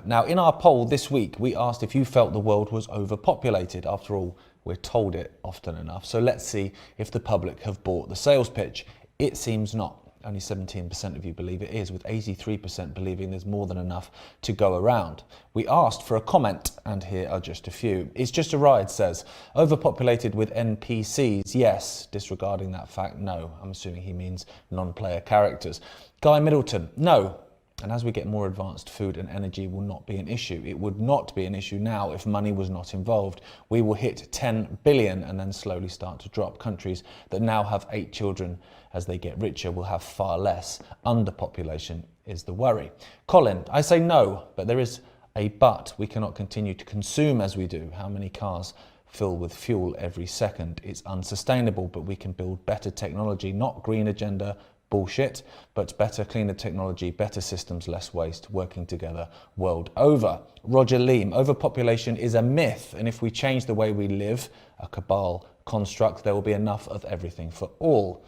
Now, in our poll this week, we asked if you felt the world was overpopulated. After all, we're told it often enough. So let's see if the public have bought the sales pitch. It seems not. Only 17% of you believe it is, with 83% believing there's more than enough to go around. We asked for a comment, and here are just a few. It's just a ride says, overpopulated with NPCs, yes. Disregarding that fact, no. I'm assuming he means non-player characters. Guy Middleton, no. And as we get more advanced, food and energy will not be an issue. It would not be an issue now if money was not involved. We will hit 10 billion and then slowly start to drop. Countries that now have 8 children, as they get richer, will have far less. Underpopulation is the worry. Colin, I say no, but there is a but. We cannot continue to consume as we do. How many cars fill with fuel every second? It's unsustainable, but we can build better technology, not green agenda bullshit, but better, cleaner technology, better systems, less waste, working together world over. Roger Leam, overpopulation is a myth, and if we change the way we live, a cabal construct, there will be enough of everything for all.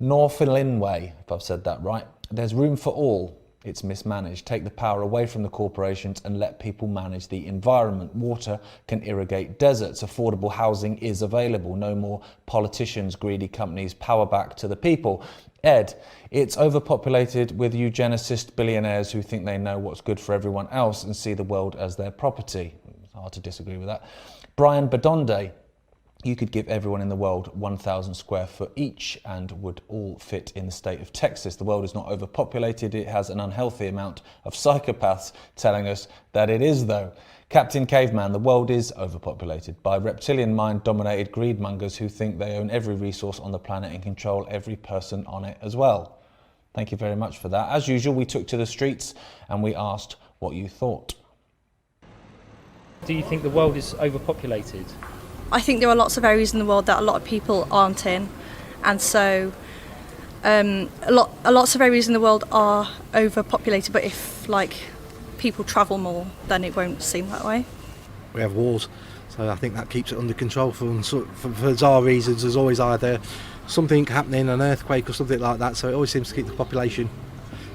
Northalinway, if I've said that right, there's room for all. It's mismanaged. Take the power away from the corporations and let people manage the environment. Water can irrigate deserts. Affordable housing is available. No more politicians, greedy companies. Power back to the people. Ed, it's overpopulated with eugenicist billionaires who think they know what's good for everyone else and see the world as their property. It's hard to disagree with that. Brian Badonde, you could give everyone in the world 1,000 square foot each and would all fit in the state of Texas. The world is not overpopulated. It has an unhealthy amount of psychopaths telling us that it is, though. Captain Caveman, the world is overpopulated by reptilian mind-dominated greedmongers who think they own every resource on the planet and control every person on it as well. Thank you very much for that. As usual, we took to the streets and we asked what you thought. Do you think the world is overpopulated? I think there are lots of areas in the world that a lot of people aren't in, and so lots of areas in the world are overpopulated, but if people travel more, then it won't seem that way. We have wars, so I think that keeps it under control for bizarre reasons. There's always either something happening, an earthquake or something like that, so it always seems to keep the population.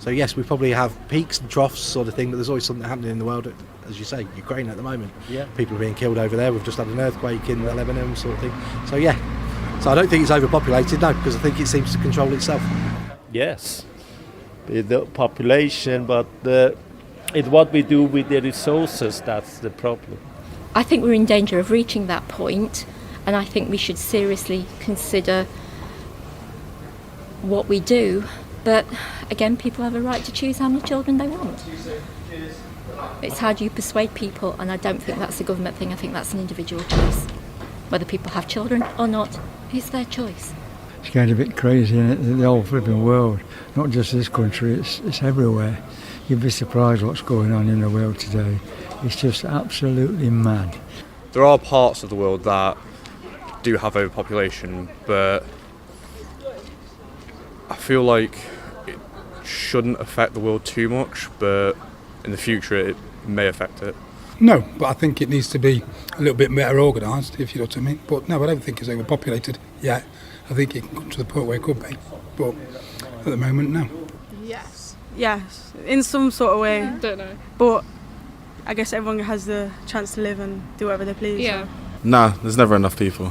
So yes, we probably have peaks and troughs sort of thing, but there's always something happening in the world. As you say, Ukraine at the moment. Yeah. People are being killed over there. We've just had an earthquake in Lebanon sort of thing. So yeah. So I don't think it's overpopulated, no, because I think it seems to control itself. Yes. The population, but it's what we do with the resources that's the problem. I think we're in danger of reaching that point, and I think we should seriously consider what we do. But again, people have a right to choose how many children they want. It's how do you persuade people, and I don't think that's a government thing. I think that's an individual choice. Whether people have children or not, it's their choice. It's getting a bit crazy, isn't it? The whole flipping world, not just this country, it's everywhere. You'd be surprised what's going on in the world today. It's just absolutely mad. There are parts of the world that do have overpopulation, but I feel like it shouldn't affect the world too much, but in the future it may affect it. No, but I think it needs to be a little bit better organised, if you know what I mean. But no, I don't think it's overpopulated yet. I think it can come to the point where it could be, but at the moment, no. Yes, in some sort of way. Yeah. Don't know. But I guess everyone has the chance to live and do whatever they please. Yeah. So. Nah, there's never enough people.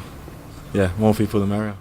Yeah, more people the merrier.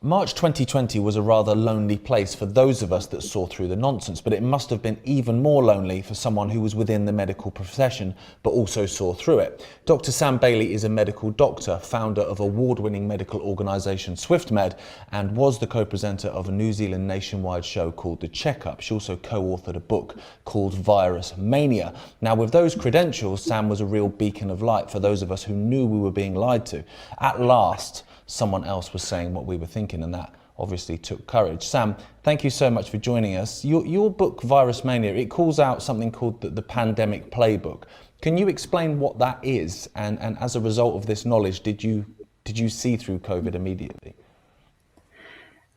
March 2020 was a rather lonely place for those of us that saw through the nonsense, but it must have been even more lonely for someone who was within the medical profession but also saw through it. Dr. Sam Bailey is a medical doctor, founder of award-winning medical organisation SwiftMed, and was the co-presenter of a New Zealand nationwide show called The Checkup. She also co-authored a book called Virus Mania. Now, with those credentials, Sam was a real beacon of light for those of us who knew we were being lied to. At last, someone else was saying what we were thinking, and that obviously took courage. Sam, thank you so much for joining us. Your book, Virus Mania, it calls out something called the pandemic playbook. Can you explain what that is? And as a result of this knowledge, did you see through COVID immediately?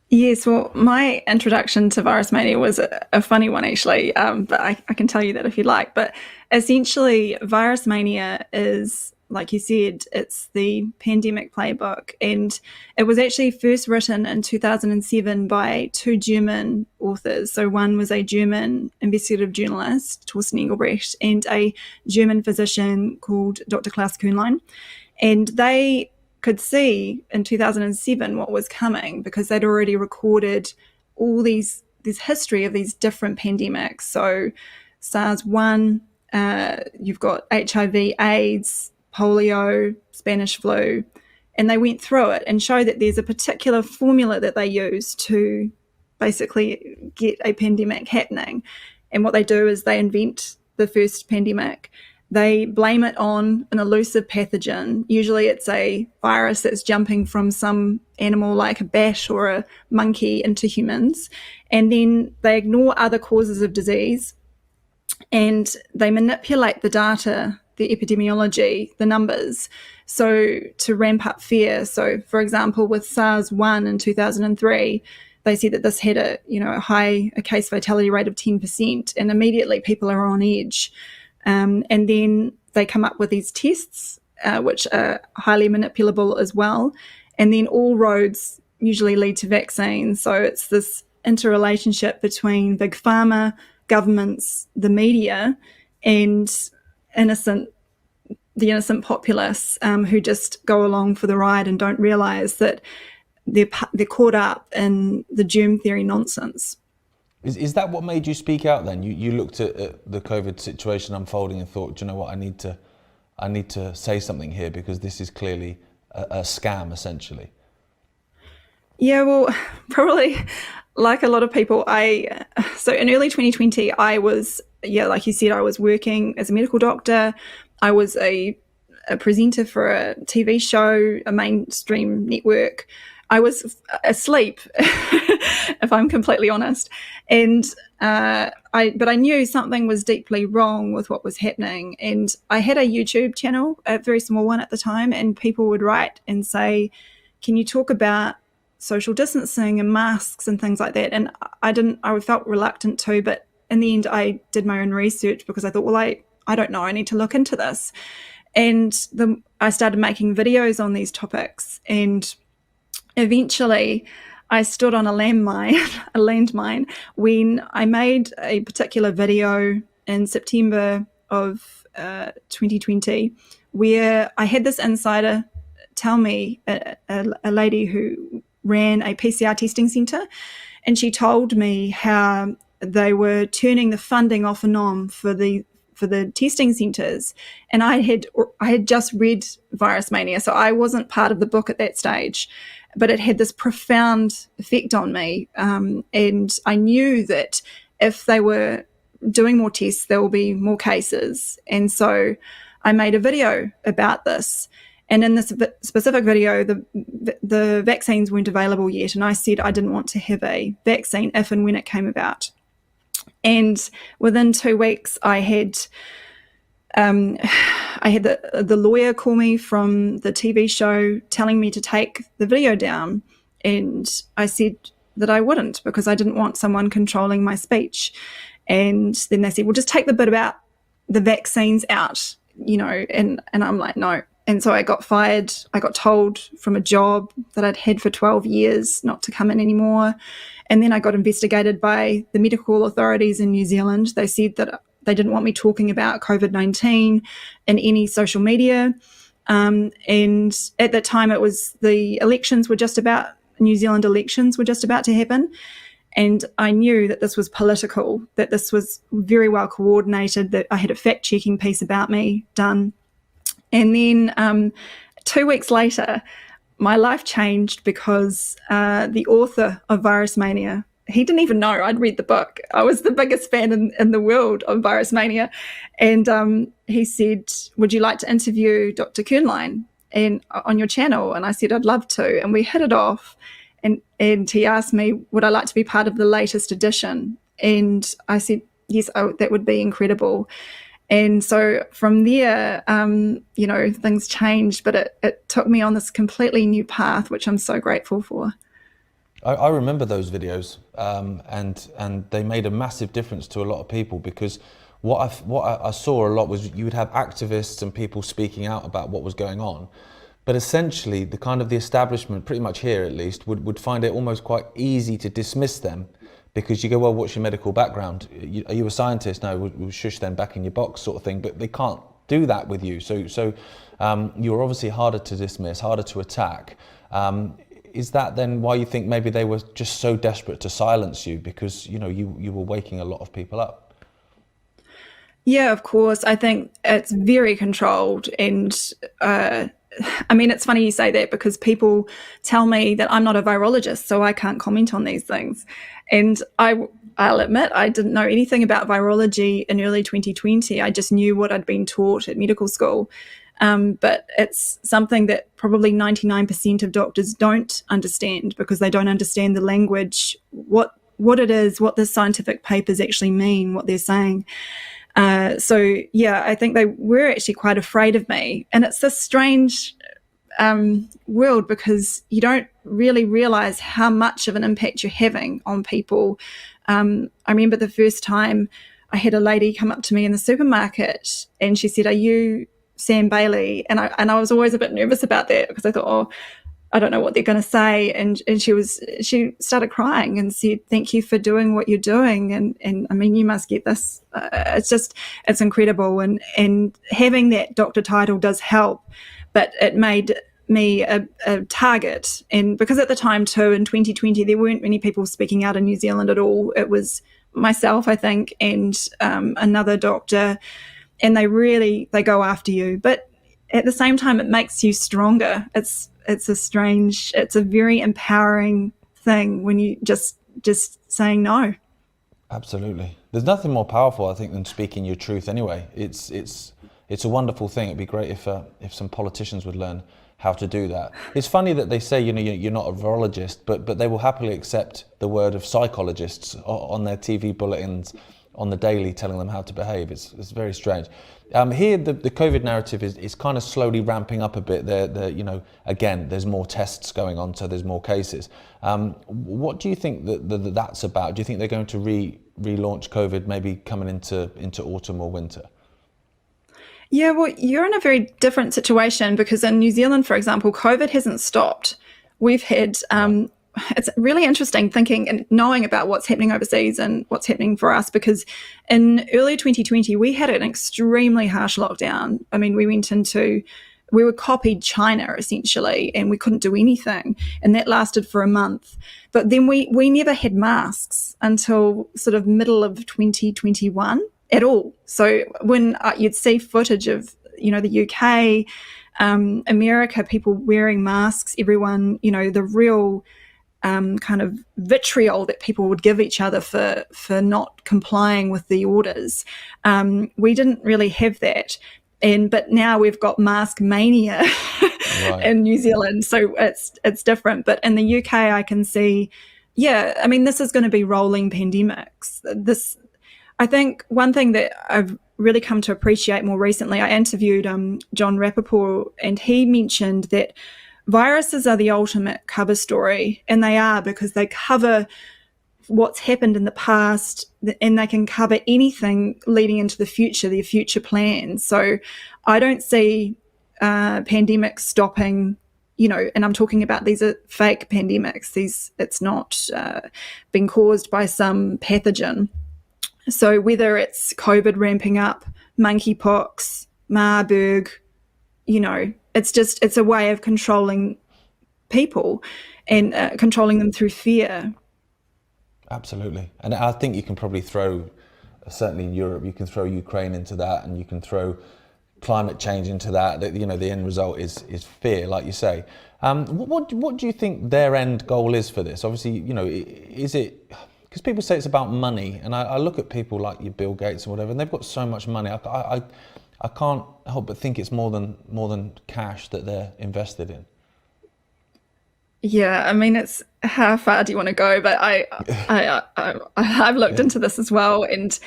Yes, well, my introduction to virus mania was a funny one, actually, but I can tell you that if you'd like. But essentially, virus mania is, like you said, it's the pandemic playbook. And it was actually first written in 2007 by two German authors. So one was a German investigative journalist, Thorsten Engelbrecht, and a German physician called Dr. Klaus Kuhnlein. And they could see in 2007 what was coming because they'd already recorded all this history of these different pandemics. So SARS-1, you've got HIV, AIDS, polio, Spanish flu, and they went through it and showed that there's a particular formula that they use to basically get a pandemic happening. And what they do is they invent the first pandemic. They blame it on an elusive pathogen. Usually it's a virus that's jumping from some animal like a bat or a monkey into humans. And then they ignore other causes of disease and they manipulate the data, the epidemiology, the numbers, so to ramp up fear. So, for example, with SARS-1 in 2003, they said that this had a case fatality rate of 10%, and immediately people are on edge. And then they come up with these tests, which are highly manipulable as well. And then all roads usually lead to vaccines. So it's this interrelationship between big pharma, governments, the media, and the innocent populace who just go along for the ride and don't realise that they're caught up in the germ theory nonsense. Is that what made you speak out then? You looked at the COVID situation unfolding and thought, do you know what, I need to say something here because this is clearly a scam, essentially. Yeah, well, probably like a lot of people, so in early 2020, I was, like you said, I was working as a medical doctor. I was a presenter for a TV show, a mainstream network. I was asleep, if I'm completely honest. And but I knew something was deeply wrong with what was happening. And I had a YouTube channel, a very small one at the time, and people would write and say, can you talk about social distancing and masks and things like that? And I felt reluctant to, but in the end, I did my own research because I thought, well, I don't know, I need to look into this. And I started making videos on these topics, and eventually I stood on a landmine when I made a particular video in September of 2020 where I had this insider tell me, a lady who ran a PCR testing centre, and she told me how they were turning the funding off and on for the testing centres. And I had just read Virus Mania, so I wasn't part of the book at that stage, but it had this profound effect on me. And I knew that if they were doing more tests, there will be more cases. And so I made a video about this. And in this specific video, the vaccines weren't available yet. And I said I didn't want to have a vaccine if and when it came about. And within 2 weeks, I had the lawyer call me from the TV show telling me to take the video down. And I said that I wouldn't because I didn't want someone controlling my speech. And then they said, well, just take the bit about the vaccines out, and I'm like, no. And so I got fired. I got told from a job that I'd had for 12 years not to come in anymore. And then I got investigated by the medical authorities in New Zealand. They said that they didn't want me talking about COVID-19 in any social media. And at that time, it was New Zealand elections were just about to happen. And I knew that this was political, that this was very well coordinated, that I had a fact-checking piece about me done. And then 2 weeks later, my life changed because the author of Virus Mania, he didn't even know I'd read the book. I was the biggest fan in the world of Virus Mania. And he said, would you like to interview Dr. Kuhnlein on your channel? And I said, I'd love to. And we hit it off. And he asked me, would I like to be part of the latest edition? And I said, yes, that would be incredible. And so from there, things changed, but it took me on this completely new path, which I'm so grateful for. I remember those videos, and they made a massive difference to a lot of people, because what I saw a lot was you would have activists and people speaking out about what was going on, but essentially the establishment, pretty much here at least, would find it almost quite easy to dismiss them, because you go, well, what's your medical background? Are you a scientist? No, we'll shush them back in your box, sort of thing. But they can't do that with you. So you're obviously harder to dismiss, harder to attack. Is that then why you think maybe they were just so desperate to silence you, because you were waking a lot of people up? Yeah, of course. I think it's very controlled, and I mean, it's funny you say that, because people tell me that I'm not a virologist, so I can't comment on these things. And I'll admit, I didn't know anything about virology in early 2020. I just knew what I'd been taught at medical school. But it's something that probably 99% of doctors don't understand, because they don't understand the language, what it is, what the scientific papers actually mean, what they're saying. So yeah, I think they were actually quite afraid of me. And it's this strange world, because you don't really realize how much of an impact you're having on people. I remember the first time I had a lady come up to me in the supermarket, and she said, "Are you Sam Bailey?" And I was always a bit nervous about that, because I thought, oh, I don't know what they're going to say. And she started crying and said, "Thank you for doing what you're doing. And I mean, you must get this." It's incredible. And having that doctor title does help, but it made me a target. And because at the time too, in 2020, there weren't many people speaking out in New Zealand at all. It was myself, I think, and another doctor, and they go after you. But at the same time, it makes you stronger. It's a very empowering thing when you just saying no. Absolutely. There's nothing more powerful, I think, than speaking your truth anyway. It's a wonderful thing. It'd be great if some politicians would learn how to do that. It's funny that they say, you're not a virologist, but they will happily accept the word of psychologists on their TV bulletins on the daily, telling them how to behave. It's very strange. Here, the COVID narrative is kind of slowly ramping up a bit. Again, there's more tests going on, so there's more cases. What do you think that's about? Do you think they're going to relaunch COVID maybe coming into autumn or winter? Yeah, well, you're in a very different situation, because in New Zealand, for example, COVID hasn't stopped. We've had it's really interesting thinking and knowing about what's happening overseas and what's happening for us, because in early 2020, we had an extremely harsh lockdown. I mean, we were copied China essentially, and we couldn't do anything. And that lasted for a month. But then we never had masks until sort of middle of 2021 at all. So when you'd see footage of, the UK, America, people wearing masks, everyone, the real kind of vitriol that people would give each other for not complying with the orders. We didn't really have that. But now we've got mask mania in New Zealand, so it's different. But in the UK, I can see, this is going to be rolling pandemics. I think one thing that I've really come to appreciate more recently, I interviewed John Rappaport, and he mentioned that viruses are the ultimate cover story, and they are, because they cover what's happened in the past, and they can cover anything leading into the future, their future plans. So I don't see pandemics stopping, and I'm talking about these are fake pandemics. It's not been caused by some pathogen. So whether it's COVID ramping up, monkeypox, Marburg, it's a way of controlling people and controlling them through fear. Absolutely. And I think you can probably throw, certainly in Europe, you can throw Ukraine into that, and you can throw climate change into that. The end result is fear, like you say. What do you think their end goal is for this? Obviously, is it... Because people say it's about money, and I look at people like your Bill Gates and whatever, and they've got so much money. I can't help but think it's more than cash that they're invested in. Yeah, I mean, it's how far do you want to go? But I've looked into this as well, and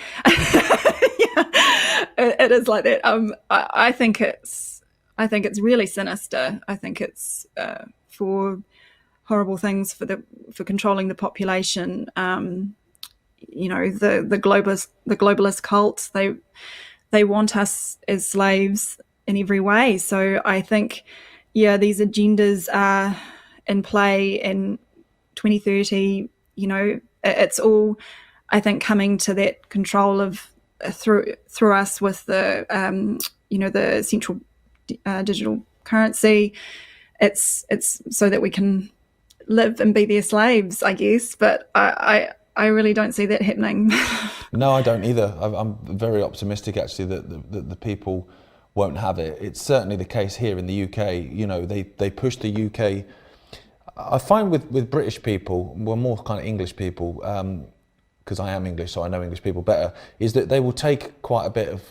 it is like that. I think it's really sinister. I think it's for horrible things for controlling the population. The globalist cults, they want us as slaves in every way. So I think, these agendas are in play in 2030. It's all, I think, coming to that control of through us with the the central digital currency. It's so that we can live and be their slaves, I guess. But I really don't see that happening. No, I don't either. I'm very optimistic, actually, that the people won't have it. It's certainly the case here in the UK. They push the UK. I find with British people, well, more kind of English people, because I am English, so I know English people better, is that they will take quite a bit of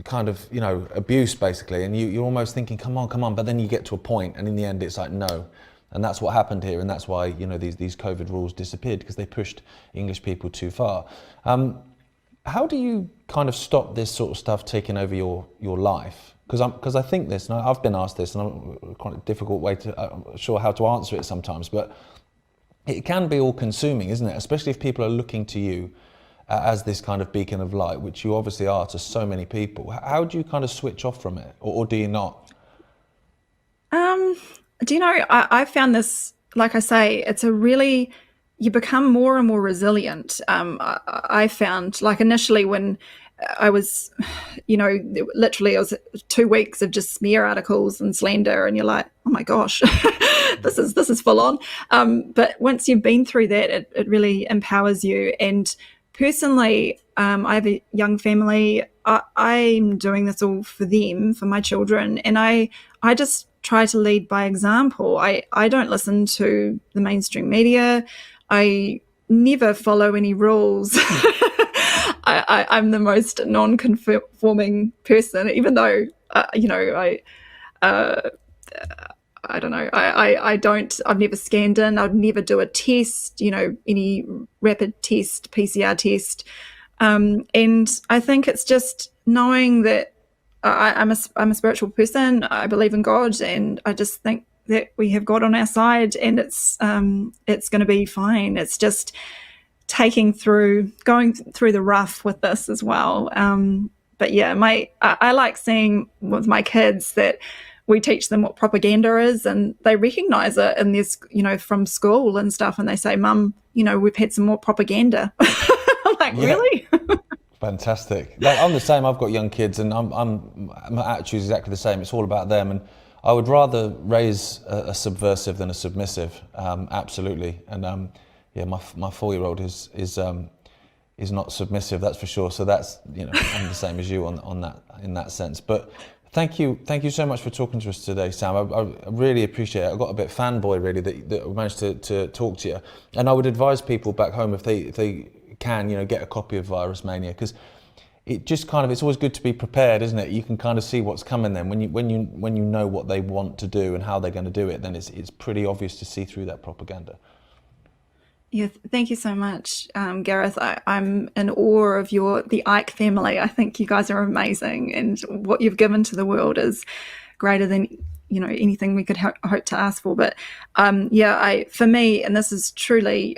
kind of, abuse, basically, and you're almost thinking, come on, but then you get to a point, and in the end it's like, no. And that's what happened here, and that's why these COVID rules disappeared, because they pushed English people too far. How do you kind of stop this sort of stuff taking over your life? Because I think this, and I've been asked this, and I'm quite a difficult way to, I'm not sure how to answer it sometimes, but it can be all-consuming, isn't it? Especially if people are looking to you as this kind of beacon of light, which you obviously are to so many people. How do you kind of switch off from it, or do you not? Do you know, I found this, like I say, you become more and more resilient. I found, like, initially when I was, literally it was 2 weeks of just smear articles and slander, and you're like, oh my gosh, this is full on. But once you've been through that, it really empowers you. And personally, I have a young family. I'm doing this all for them, for my children, and I just try to lead by example. I don't listen to the mainstream media. I never follow any rules. I'm the most non-conforming person, even though I don't know. I've never scanned in. I'd never do a test, any rapid test, PCR test. And I think it's just knowing that I'm a spiritual person. I believe in God, and I just think that we have God on our side, and it's going to be fine. It's just going through the rough with this as well. But yeah, I like seeing with my kids that we teach them what propaganda is, and they recognize it in this, from school and stuff, and they say, Mum, we've had some more propaganda. I'm like, really? Fantastic. I'm the same. I've got young kids, and my attitude is exactly the same. It's all about them, and I would rather raise a subversive than a submissive. Absolutely. And my 4-year-old is not submissive, that's for sure. So that's I'm the same as you on that, in that sense. But thank you so much for talking to us today, Sam. I really appreciate it. I got a bit fanboy, really, that we managed to talk to you. And I would advise people back home, if they can, get a copy of Virus Mania, because it just it's always good to be prepared, isn't it? You can kind of see what's coming then. When you know what they want to do and how they're going to do it, then it's pretty obvious to see through that propaganda. Yeah, thank you so much, Gareth. I'm in awe of the Ike family. I think you guys are amazing, and what you've given to the world is greater than anything we could hope to ask for. But for me, and this is truly,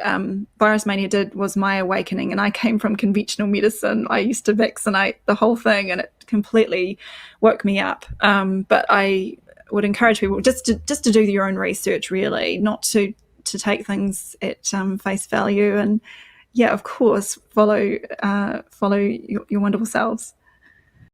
Virus Mania was my awakening, and I came from conventional medicine. I used to vaccinate the whole thing, and it completely woke me up. But I would encourage people just to do your own research, really, not to take things at face value, and of course follow your wonderful selves.